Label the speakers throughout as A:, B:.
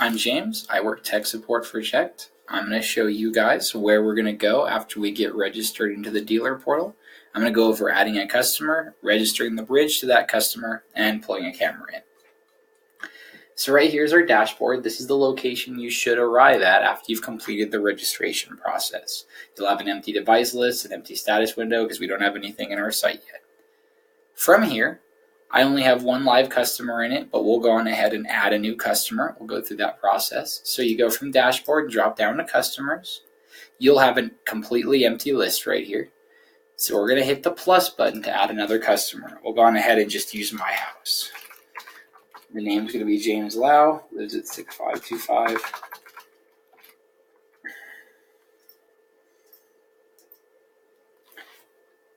A: I'm James. I work tech support for CHeKT. I'm going to show you guys where we're going to go after we get registered into the dealer portal. I'm going to go over adding a customer, registering the bridge to that customer, and pulling a camera in. So right here's our dashboard. This is the location you should arrive at after you've completed the registration process. You'll have an empty device list, an empty status window because we don't have anything in our site yet. From here, I only have one live customer in it, but we'll go on ahead and add a new customer. We'll go through that process. So you go from dashboard, drop down to customers. You'll have a completely empty list right here. So we're going to hit the plus button to add another customer. We'll go on ahead and just use my house. The name's going to be James Lau, lives at 6525.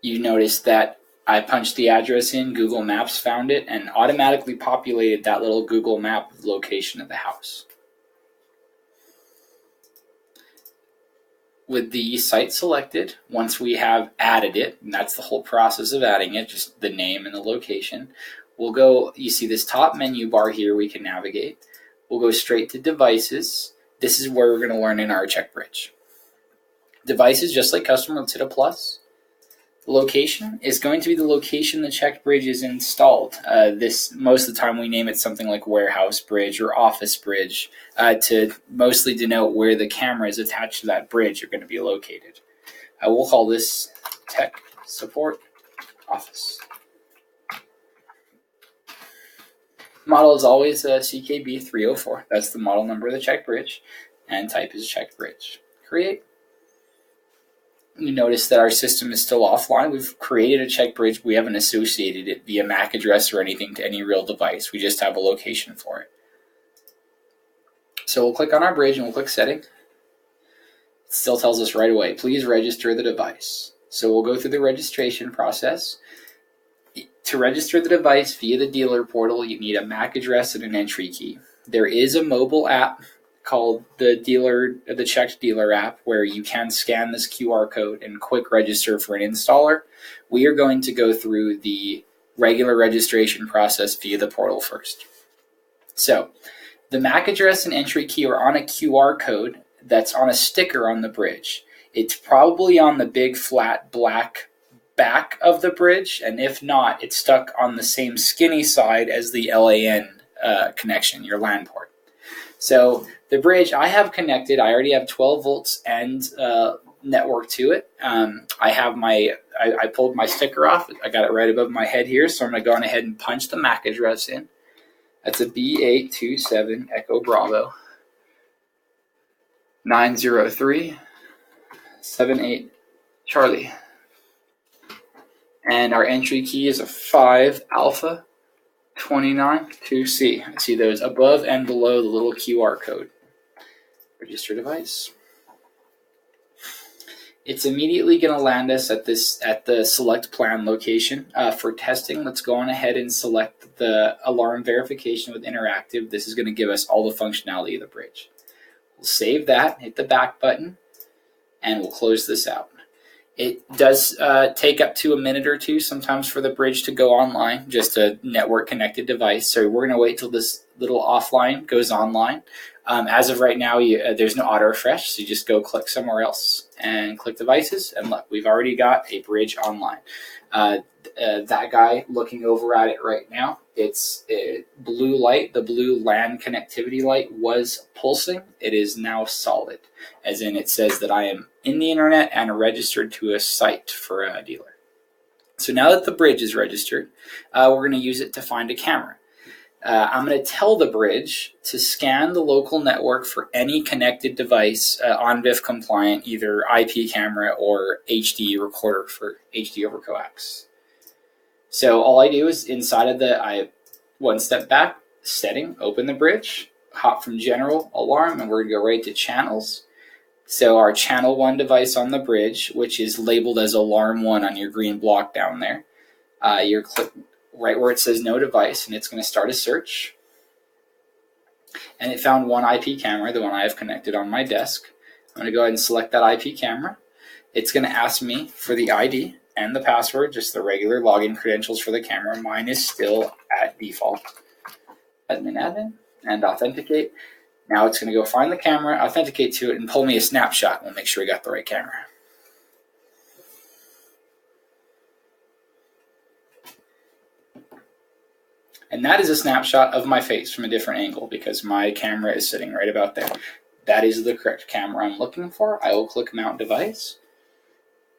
A: You notice that I punched the address in, Google Maps found it, and automatically populated that little Google map location of the house. With the site selected, once we have added it, and that's the whole process of adding it, just the name and the location, we'll go, you see this top menu bar here we can navigate. We'll go straight to devices. This is where we're going to learn in our CHeKT bridge. Devices, just like customer, let's hit a plus. The location is going to be the location the CHeKT bridge is installed. Most of the time we name it something like warehouse bridge or office bridge to mostly denote where the cameras attached to that bridge are going to be located. We'll call this tech support office. Model is always CKB 304. That's the model number of the CHeKT bridge, and type is CHeKT bridge. Create. We notice that our system is still offline. We've created a CHeKT bridge. We haven't associated it via MAC address or anything to any real device. We just have a location for it. So we'll click on our bridge and we'll click setting. It still tells us right away, please register the device. So we'll go through the registration process. To register the device via the dealer portal, you need a MAC address and an entry key. There is a mobile app called the CHeKT Dealer app where you can scan this QR code and quick register for an installer. We are going to go through the regular registration process via the portal first. So the MAC address and entry key are on a QR code that's on a sticker on the bridge. It's probably on the big flat black back of the bridge, and if not, it's stuck on the same skinny side as the LAN connection, your LAN port. So the bridge I have connected, I already have 12 volts and network to it. I pulled my sticker off. I got it right above my head here, so I'm going to go on ahead and punch the MAC address in. That's a B827 Echo Bravo 90378 Charlie. And our entry key is a 5 Alpha 29 2C. I see those above and below the little QR code. Register device. It's immediately going to land us at the select plan location. For testing, let's go on ahead and select the alarm verification with interactive. This is going to give us all the functionality of the bridge. We'll save that, hit the back button, and we'll close this out. It does take up to a minute or two sometimes for the bridge to go online, just a network connected device. So we're going to wait till this little offline goes online. As of right now, there's no auto refresh, so you just go click somewhere else and click devices, and look, we've already got a bridge online. That guy looking over at it right now, it's blue light. The blue LAN connectivity light was pulsing. It is now solid, as in it says that I am in the internet and registered to a site for a dealer. So now that the bridge is registered, we're going to use it to find a camera. I'm going to tell the bridge to scan the local network for any connected device ONVIF compliant, either IP camera or HD recorder for HD over coax. So all I do is inside of I one step back, setting, open the bridge, hop from general alarm, and we're going to go right to channels. So our channel 1 device on the bridge, which is labeled as alarm 1 on your green block down there, you're clicking right where it says no device, and it's going to start a search. And it found one IP camera, the one I have connected on my desk. I'm going to go ahead and select that IP camera. It's going to ask me for the ID and the password, just the regular login credentials for the camera. Mine is still at default. Admin, and authenticate. Now it's going to go find the camera, authenticate to it, and pull me a snapshot. We'll make sure we got the right camera. And that is a snapshot of my face from a different angle because my camera is sitting right about there. That is the correct camera I'm looking for. I will click Mount Device.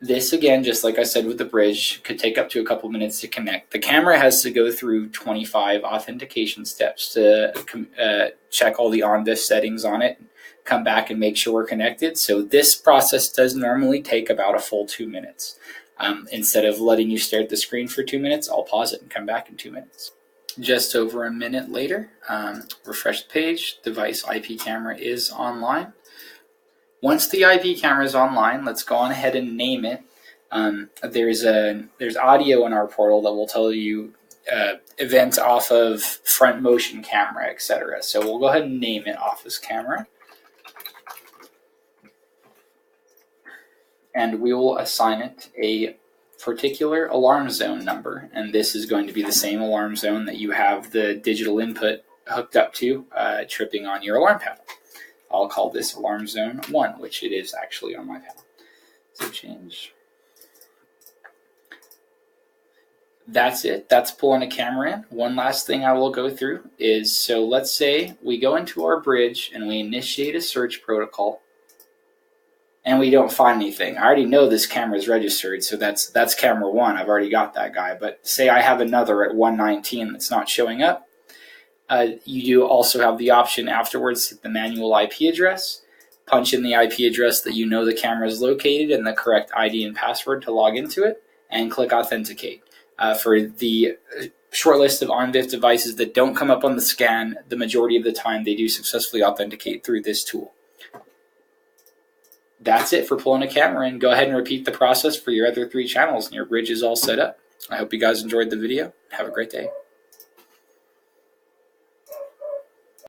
A: This, again, just like I said with the bridge, could take up to a couple minutes to connect. The camera has to go through 25 authentication steps to check all the on-disk settings on it, come back and make sure we're connected. So this process does normally take about a full 2 minutes. Instead of letting you stare at the screen for 2 minutes, I'll pause it and come back in 2 minutes. Just over a minute later, refresh the page, device IP camera is online. Once the IP camera is online, let's go on ahead and name it. There's audio in our portal that will tell you events off of front motion camera, etc. So we'll go ahead and name it office camera. And we will assign it a particular alarm zone number. And this is going to be the same alarm zone that you have the digital input hooked up to, tripping on your alarm panel. I'll call this alarm zone 1, which it is actually on my panel. So change. That's it. That's pulling a camera in. One last thing I will go through is, so let's say we go into our bridge and we initiate a search protocol and we don't find anything. I already know this camera is registered, so that's camera 1. I've already got that guy. But say I have another at 119 that's not showing up. You do also have the option afterwards, hit the manual IP address, punch in the IP address that you know the camera is located and the correct ID and password to log into it, and click Authenticate. For the short list of on-disk devices that don't come up on the scan, the majority of the time they do successfully authenticate through this tool. That's it for pulling a camera in. Go ahead and repeat the process for your other 3 channels and your bridge is all set up. I hope you guys enjoyed the video. Have a great day.